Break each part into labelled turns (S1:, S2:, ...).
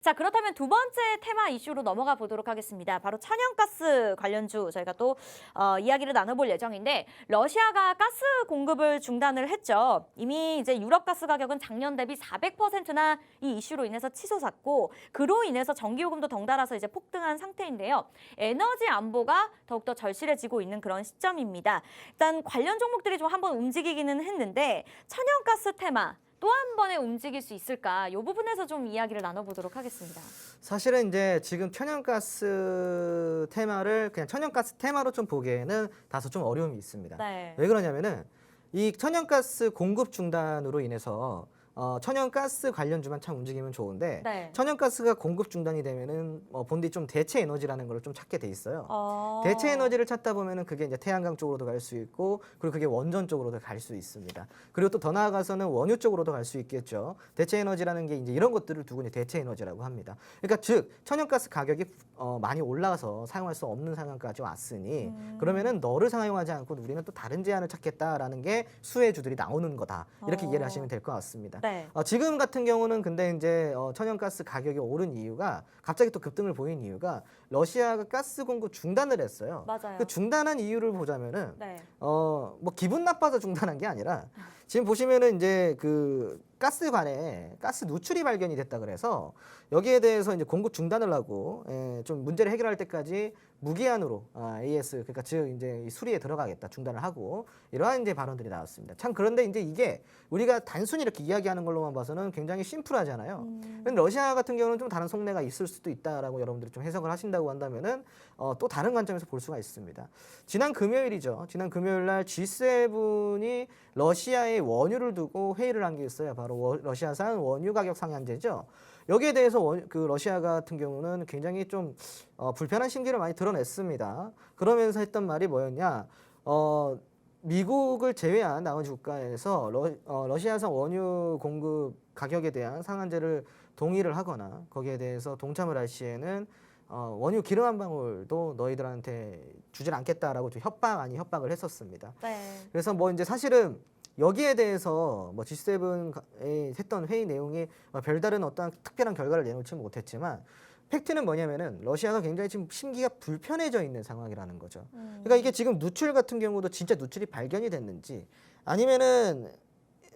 S1: 자, 그렇다면 두 번째 테마 이슈로 넘어가 보도록 하겠습니다. 바로 천연가스 관련주 저희가 또 이야기를 나눠볼 예정인데, 러시아가 가스 공급을 중단을 했죠. 이미 이제 유럽 가스 가격은 작년 대비 400%나 이 이슈로 인해서 치솟았고, 그로 인해서 전기요금도 덩달아서 이제 폭등한 상태인데요. 에너지 안보가 더욱더 절실해지고 있는 그런 시점입니다. 일단 관련 종목들이 좀 한번 움직이기는 했는데, 천연가스 테마 또 한 번에 움직일 수 있을까? 이 부분에서 좀 이야기를 나눠보도록 하겠습니다.
S2: 사실은 이제 지금 천연가스 테마를 그냥 천연가스 테마로 좀 보기에는 다소 좀 어려움이 있습니다.
S1: 네.
S2: 왜 그러냐면은 이 천연가스 공급 중단으로 인해서 천연가스 관련주만 참 움직이면 좋은데
S1: 네.
S2: 천연가스가 공급 중단이 되면은 본디 좀 대체 에너지라는 걸 좀 찾게 돼 있어요. 대체 에너지를 찾다 보면은 그게 이제 태양광 쪽으로도 갈 수 있고, 그리고 그게 원전 쪽으로도 갈 수 있습니다. 그리고 또 더 나아가서는 원유 쪽으로도 갈 수 있겠죠. 대체 에너지라는 게 이제 이런 것들을 두고 이제 대체 에너지라고 합니다. 그러니까 즉 천연가스 가격이 많이 올라가서 사용할 수 없는 상황까지 왔으니 그러면은 너를 사용하지 않고 우리는 또 다른 제안을 찾겠다라는 게 수혜주들이 나오는 거다. 이렇게 이해를 하시면 될 것 같습니다.
S1: 네.
S2: 지금 같은 경우는 근데 이제 천연가스 가격이 오른 이유가, 갑자기 또 급등을 보인 이유가 러시아가 가스 공급 중단을 했어요.
S1: 맞아요.
S2: 그 중단한 이유를 보자면은
S1: 네.
S2: 뭐 기분 나빠서 중단한 게 아니라 지금 보시면은 이제 그 가스관에 가스 누출이 발견이 됐다 그래서 여기에 대해서 이제 공급 중단을 하고 좀 문제를 해결할 때까지 무기한으로 AS, 그러니까 즉 이제 이 수리에 들어가겠다, 중단을 하고, 이러한 이제 발언들이 나왔습니다. 참 그런데 이제 이게 우리가 단순히 이렇게 이야기하는 걸로만 봐서는 굉장히 심플하잖아요. 근데 러시아 같은 경우는 좀 다른 속내가 있을 수도 있다라고 여러분들이 좀 해석을 하신다고 한다면은 또 다른 관점에서 볼 수가 있습니다. 지난 금요일이죠. 지난 금요일 날 G7이 러시아의 원유를 두고 회의를 한 게 있어요. 바로 러시아산 원유 가격 상한제죠. 여기에 대해서 그 러시아 같은 경우는 굉장히 좀 불편한 심기를 많이 드러냈습니다. 그러면서 했던 말이 뭐였냐? 미국을 제외한 나머지 국가에서 러시아산 원유 공급 가격에 대한 상한제를 동의를 하거나 거기에 대해서 동참을 할 시에는 원유 기름 한 방울도 너희들한테 주질 않겠다라고 좀 협박 아닌 협박을 했었습니다.
S1: 네.
S2: 그래서 뭐 이제 사실은 여기에 대해서 뭐 G7에 했던 회의 내용이 별다른 어떤 특별한 결과를 내놓지 못했지만, 팩트는 뭐냐면은 러시아가 굉장히 지금 심기가 불편해져 있는 상황이라는 거죠. 그러니까 이게 지금 누출 같은 경우도 진짜 누출이 발견이 됐는지, 아니면은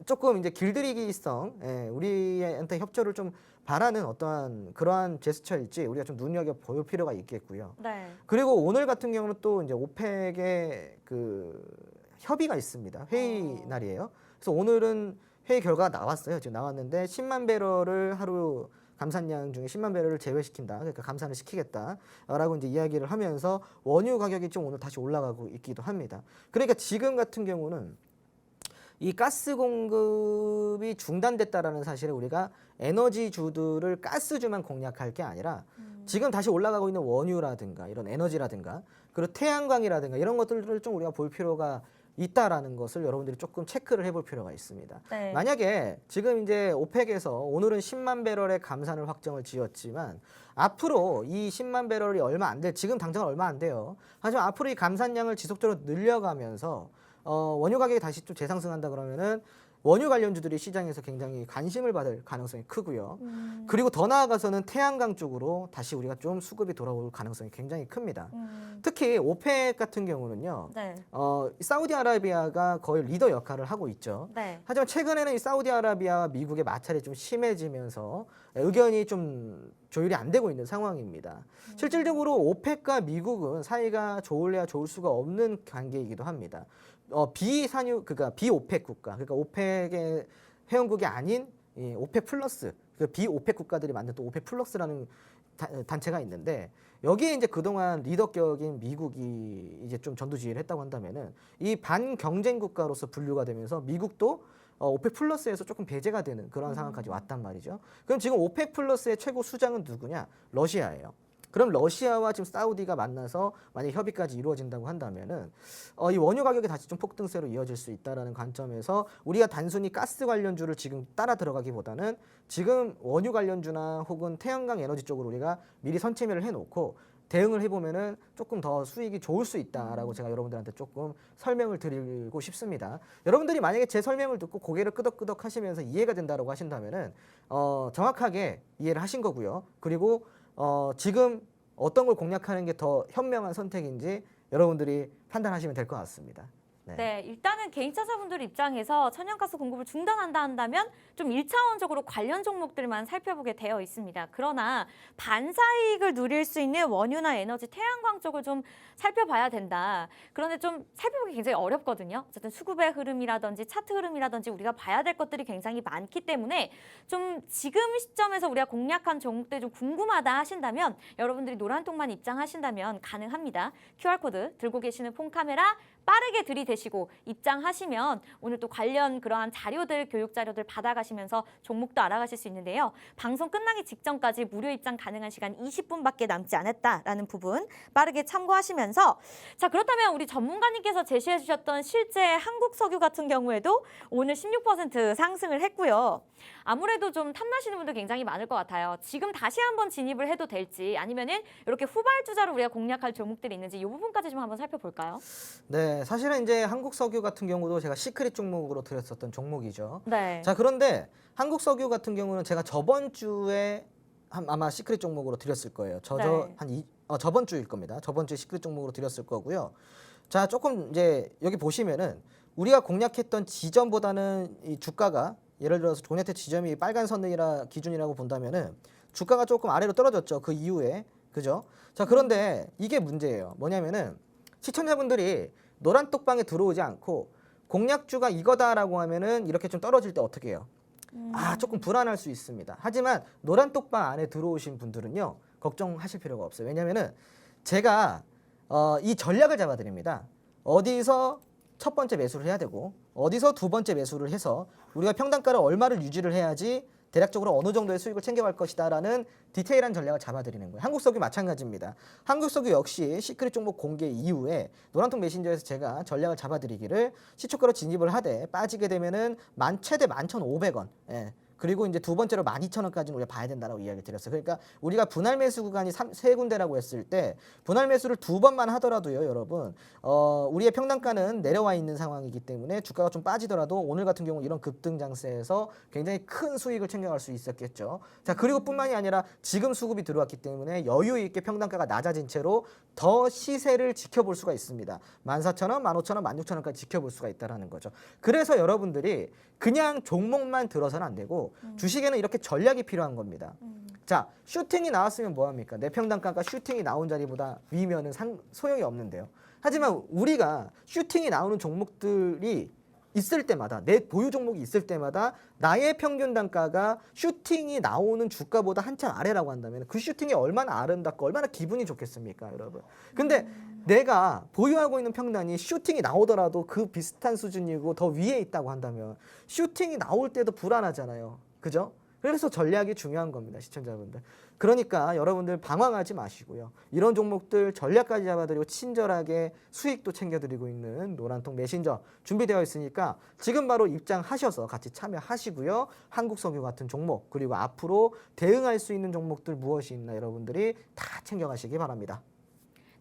S2: 조금 이제 길들이기성, 우리한테 협조를 좀 바라는 어떠한 그러한 제스처일지 우리가 좀 눈여겨 볼 필요가 있겠고요.
S1: 네.
S2: 그리고 오늘 같은 경우는 또 이제 오펙의 그 협의가 있습니다. 회의 날이에요. 그래서 오늘은 회의 결과가 나왔어요. 지금 나왔는데 10만 배럴을 하루 감산량 중에 10만 배럴을 제외시킨다. 그러니까 감산을 시키겠다라고 이제 이야기를 하면서 원유 가격이 좀 오늘 다시 올라가고 있기도 합니다. 그러니까 지금 같은 경우는 이 가스 공급이 중단됐다라는 사실을 우리가 에너지주들을 가스주만 공략할 게 아니라 지금 다시 올라가고 있는 원유라든가 이런 에너지라든가 그리고 태양광이라든가 이런 것들을 좀 우리가 볼 필요가 있다라는 것을 여러분들이 조금 체크를 해볼 필요가 있습니다.
S1: 네.
S2: 만약에 지금 이제 오펙에서 오늘은 10만 배럴의 감산을 확정을 지었지만 앞으로 이 10만 배럴이 얼마 안 돼, 지금 당장은 얼마 안 돼요. 하지만 앞으로 이 감산량을 지속적으로 늘려가면서 원유 가격이 다시 좀 재상승한다 그러면은 원유 관련주들이 시장에서 굉장히 관심을 받을 가능성이 크고요. 그리고 더 나아가서는 태양광 쪽으로 다시 우리가 좀 수급이 돌아올 가능성이 굉장히 큽니다. 특히 오펙 같은 경우는요.
S1: 네.
S2: 사우디아라비아가 거의 리더 역할을 하고 있죠.
S1: 네.
S2: 하지만 최근에는 이 사우디아라비아와 미국의 마찰이 좀 심해지면서 의견이 좀 조율이 안 되고 있는 상황입니다. 실질적으로 오펙과 미국은 사이가 좋을래야 좋을 수가 없는 관계이기도 합니다. 그러니까 비오펙 국가, 그러니까 오펙의 회원국이 아닌 이 오펙 플러스, 그 비오펙 국가들이 만든 또 오펙 플러스라는 단체가 있는데, 여기에 이제 그동안 리더격인 미국이 이제 좀 전두지휘를 했다고 한다면은 이 반경쟁 국가로서 분류가 되면서 미국도 오펙 플러스에서 조금 배제가 되는 그런 상황까지 왔단 말이죠. 그럼 지금 오펙 플러스의 최고 수장은 누구냐? 러시아예요. 그럼 러시아와 지금 사우디가 만나서 만약 협의까지 이루어진다고 한다면은 이 원유 가격이 다시 좀 폭등세로 이어질 수 있다라는 관점에서 우리가 단순히 가스 관련주를 지금 따라 들어가기보다는 지금 원유 관련주나 혹은 태양광 에너지 쪽으로 우리가 미리 선체매를 해놓고 대응을 해보면은 조금 더 수익이 좋을 수 있다라고 제가 여러분들한테 조금 설명을 드리고 싶습니다. 여러분들이 만약에 제 설명을 듣고 고개를 끄덕끄덕 하시면서 이해가 된다라고 하신다면은 정확하게 이해를 하신 거고요. 그리고 지금 어떤 걸 공략하는 게 더 현명한 선택인지 여러분들이 판단하시면 될 것 같습니다.
S1: 네, 일단은 개인차사분들 입장에서 천연가스 공급을 중단한다 한다면 좀 1차원적으로 관련 종목들만 살펴보게 되어 있습니다. 그러나 반사이익을 누릴 수 있는 원유나 에너지, 태양광 쪽을 좀 살펴봐야 된다. 그런데 좀 살펴보기 굉장히 어렵거든요. 어쨌든 수급의 흐름이라든지 차트 흐름이라든지 우리가 봐야 될 것들이 굉장히 많기 때문에 좀 지금 시점에서 우리가 공략한 종목들이 좀 궁금하다 하신다면 여러분들이 노란통만 입장하신다면 가능합니다. QR코드 들고 계시는 폰카메라 빠르게 들이대시고 입장하시면 오늘 또 관련 그러한 자료들, 교육 자료들 받아가시면서 종목도 알아가실 수 있는데요. 방송 끝나기 직전까지 무료 입장 가능한 시간 20분밖에 남지 않았다라는 부분 빠르게 참고하시면서 자, 그렇다면 우리 전문가님께서 제시해 주셨던 실제 한국석유 같은 경우에도 오늘 16% 상승을 했고요. 아무래도 좀 탐나시는 분들 굉장히 많을 것 같아요. 지금 다시 한번 진입을 해도 될지 아니면은 이렇게 후발주자로 우리가 공략할 종목들이 있는지 이 부분까지 좀 한번 살펴볼까요?
S2: 네, 사실은 이제 한국석유 같은 경우도 제가 시크릿 종목으로 드렸었던 종목이죠.
S1: 네.
S2: 자, 그런데 한국석유 같은 경우는 제가 저번 주에 아마 시크릿 종목으로 드렸을 거예요.
S1: 네.
S2: 저번 주일 겁니다. 저번 주에 시크릿 종목으로 드렸을 거고요. 자, 조금 이제 여기 보시면은 우리가 공략했던 지점보다는 이 주가가 예를 들어서 공략했던 지점이 빨간 선이라 기준이라고 본다면은 주가가 조금 아래로 떨어졌죠. 그 이후에. 그죠? 자, 그런데 이게 문제예요. 뭐냐면은 시청자분들이 노란 똑방에 들어오지 않고 공략주가 이거다라고 하면은 이렇게 좀 떨어질 때 어떻게 해요? 조금 불안할 수 있습니다. 하지만 노란 똑방 안에 들어오신 분들은요, 걱정하실 필요가 없어요. 왜냐면은 제가 이 전략을 잡아드립니다. 어디서 첫 번째 매수를 해야 되고 어디서 두 번째 매수를 해서 우리가 평단가를 얼마를 유지를 해야지 대략적으로 어느 정도의 수익을 챙겨갈 것이다라는 디테일한 전략을 잡아드리는 거예요. 한국석유 마찬가지입니다. 한국석유 역시 시크릿 종목 공개 이후에 노란통 메신저에서 제가 전략을 잡아드리기를 시초가로 진입을 하되 빠지게 되면은 최대 11,500원. 예. 그리고 이제 두 번째로 12,000원까지는 우리가 봐야 된다라고 이야기 드렸어요. 그러니까 우리가 분할 매수 구간이 세 군데라고 했을 때 분할 매수를 두 번만 하더라도요, 여러분, 우리의 평단가는 내려와 있는 상황이기 때문에 주가가 좀 빠지더라도 오늘 같은 경우 이런 급등 장세에서 굉장히 큰 수익을 챙겨갈 수 있었겠죠. 자, 그리고 뿐만이 아니라 지금 수급이 들어왔기 때문에 여유 있게 평단가가 낮아진 채로 더 시세를 지켜볼 수가 있습니다. 14,000원, 15,000원, 16,000원까지 지켜볼 수가 있다는 거죠. 그래서 여러분들이 그냥 종목만 들어서는 안 되고 주식에는 이렇게 전략이 필요한 겁니다. 자, 슈팅이 나왔으면 뭐합니까? 내 평단가가 슈팅이 나온 자리보다 위면은 소용이 없는데요. 하지만 우리가 슈팅이 나오는 종목들이 있을 때마다 내 보유 종목이 있을 때마다 나의 평균 단가가 슈팅이 나오는 주가보다 한참 아래라고 한다면 그 슈팅이 얼마나 아름답고 얼마나 기분이 좋겠습니까, 여러분? 근데 내가 보유하고 있는 평단이 슈팅이 나오더라도 그 비슷한 수준이고 더 위에 있다고 한다면 슈팅이 나올 때도 불안하잖아요. 그죠? 그래서 전략이 중요한 겁니다, 시청자분들. 그러니까 여러분들 방황하지 마시고요. 이런 종목들 전략까지 잡아드리고 친절하게 수익도 챙겨드리고 있는 노란통 메신저 준비되어 있으니까 지금 바로 입장하셔서 같이 참여하시고요. 한국석유 같은 종목 그리고 앞으로 대응할 수 있는 종목들 무엇이 있나 여러분들이 다 챙겨가시기 바랍니다.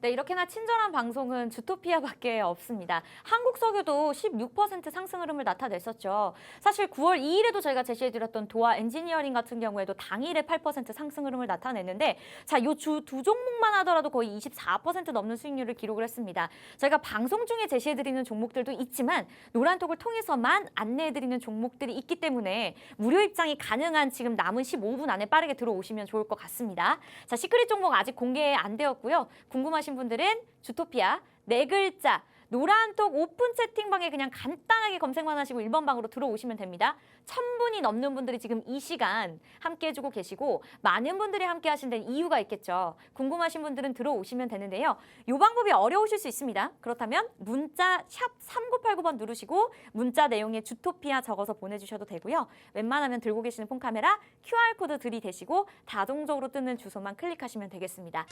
S1: 네, 이렇게나 친절한 방송은 주토피아밖에 없습니다. 한국석유도 16% 상승 흐름을 나타냈었죠. 사실 9월 2일에도 저희가 제시해드렸던 도화 엔지니어링 같은 경우에도 당일에 8% 상승 흐름을 나타냈는데 자, 이 두 종목만 하더라도 거의 24% 넘는 수익률을 기록을 했습니다. 저희가 방송 중에 제시해드리는 종목들도 있지만 노란톡을 통해서만 안내해드리는 종목들이 있기 때문에 무료 입장이 가능한 지금 남은 15분 안에 빠르게 들어오시면 좋을 것 같습니다. 자, 시크릿 종목 아직 공개 안 되었고요. 궁금하신 분들은 주토피아 4글자 노란톡 오픈 채팅방에 그냥 간단하게 검색만 하시고 1번 방으로 들어오시면 됩니다. 1000분이 넘는 분들이 지금 이 시간 함께 해주고 계시고 많은 분들이 함께 하신 데는 이유가 있겠죠. 궁금하신 분들은 들어오시면 되는데요. 이 방법이 어려우실 수 있습니다. 그렇다면 문자 샵 3989번 누르시고 문자 내용에 주토피아 적어서 보내주셔도 되고요. 웬만하면 들고 계시는 폰카메라 QR코드 들이대시고 자동적으로 뜨는 주소만 클릭하시면 되겠습니다.